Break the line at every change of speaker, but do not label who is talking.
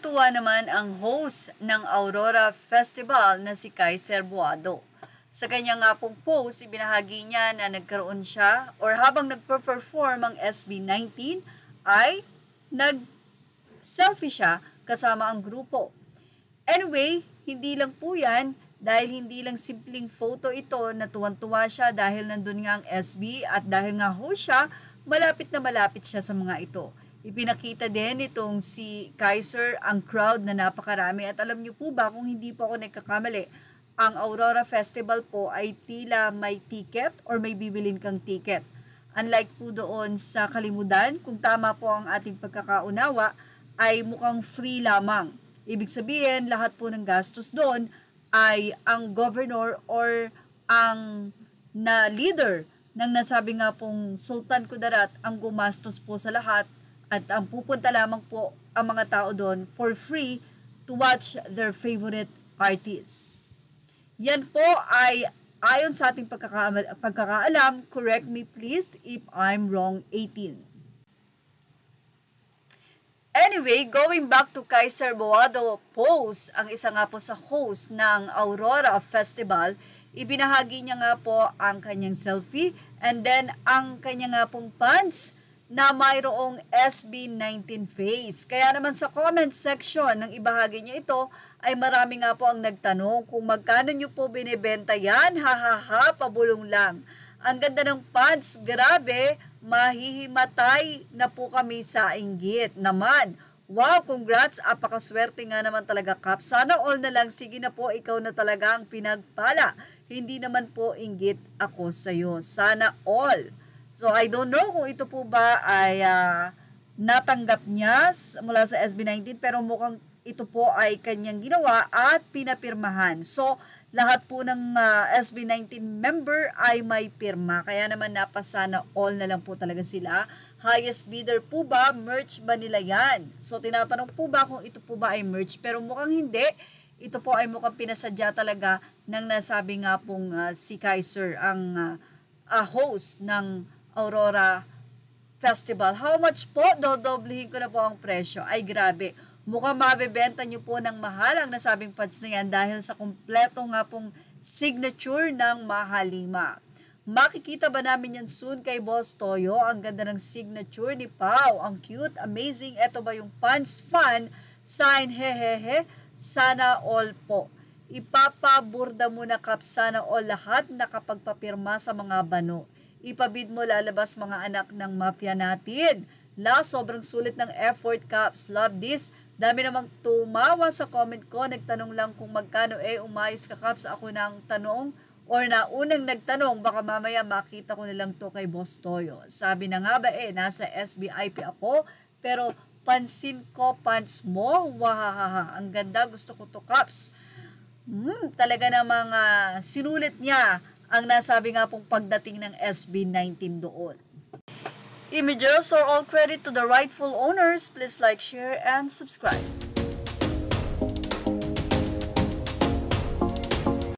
Natuwa naman ang host ng Aurora Festival na si Kaiser Boado. Sa kanya nga pong post, ibinahagi niya na nagkaroon siya or habang nagper-perform ang SB19 ay nag-selfie siya kasama ang grupo. Anyway, hindi lang po yan dahil hindi lang simpleng photo ito na tuwan-tuwa siya dahil nandun nga ang SB at dahil nga host siya, malapit na malapit siya sa mga ito. Ipinakita din itong si Kaiser ang crowd na napakarami at alam niyo po ba kung hindi po ako nagkakamali, ang Aurora Festival po ay tila may ticket or may bibilin kang ticket. Unlike po doon sa Kalimudan, kung tama po ang ating pagkakaunawa, ay mukhang free lamang. Ibig sabihin, lahat po ng gastos doon ay ang governor or ang na leader ng nasabi nga pong Sultan Kudarat ang gumastos po sa lahat at ang pupunta lamang po ang mga tao doon for free to watch their favorite artists. Yan po ay ayon sa ating pagkakaalam, correct me please if I'm wrong, 18. Anyway, going back to Kaiser Boado post, ang isa nga po sa host ng Aurora Festival, ibinahagi niya nga po ang kanyang selfie and then ang kanya nga pong fans na mayroong SB19 face. Kaya naman sa comment section ng ibahagi niya ito, ay marami nga po ang nagtanong kung magkano nyo po binibenta yan, hahaha, pabulong lang. Ang ganda ng fans, grabe, mahihimatay na po kami sa inggit naman. Wow, congrats, apakaswerte nga naman talaga, Kap. Sana all na lang, sige na po, ikaw na talaga ang pinagpala. Hindi naman po inggit ako sa'yo. Sana all. So, I don't know kung ito po ba ay natanggap niya mula sa SB19 pero mukhang ito po ay kanyang ginawa at pinapirmahan. So, lahat po ng SB19 member ay may pirma. Kaya naman napasana all na lang po talaga sila. Highest bidder po ba? Merch ba nila yan? So, tinatanong po ba kung ito po ba ay merch? Pero mukhang hindi. Ito po ay mukhang pinasadya talaga ng nasabi nga pong si Kaiser, ang host ng Aurora Festival. How much po? Dodoblehin ko na po ang presyo. Ay grabe. Mukhang mabebenta nyo po ng mahal ang nasabing pads na yan dahil sa kumpleto nga pong signature ng Mahalima. Makikita ba namin yan soon kay Boss Toyo? Ang ganda ng signature ni Pau. Ang cute, amazing. Ito ba yung fans fan? Sign hehehe. Sana all po. Ipapaburda mo na, Kap, sana all lahat nakapagpapirma sa mga bano. Ipabid mo lalabas mga anak ng mafia natin. Sobrang sulit ng effort, Caps. Love this. Dami namang tumawa sa comment ko. Nagtanong lang kung magkano umayos ka, Caps. Ako nang tanong or na unang nagtanong. Baka mamaya makita ko nilang to kay Boss Toyo. Sabi na nga ba nasa SBIP ako. Pero pansin ko pants mo. Wahahaha. Ang ganda. Gusto ko to, Caps. Talaga namang sinulit niya ang nasabi nga pong pagdating ng SB19 doon. Images are all credit to the rightful owners. Please like, share, and subscribe.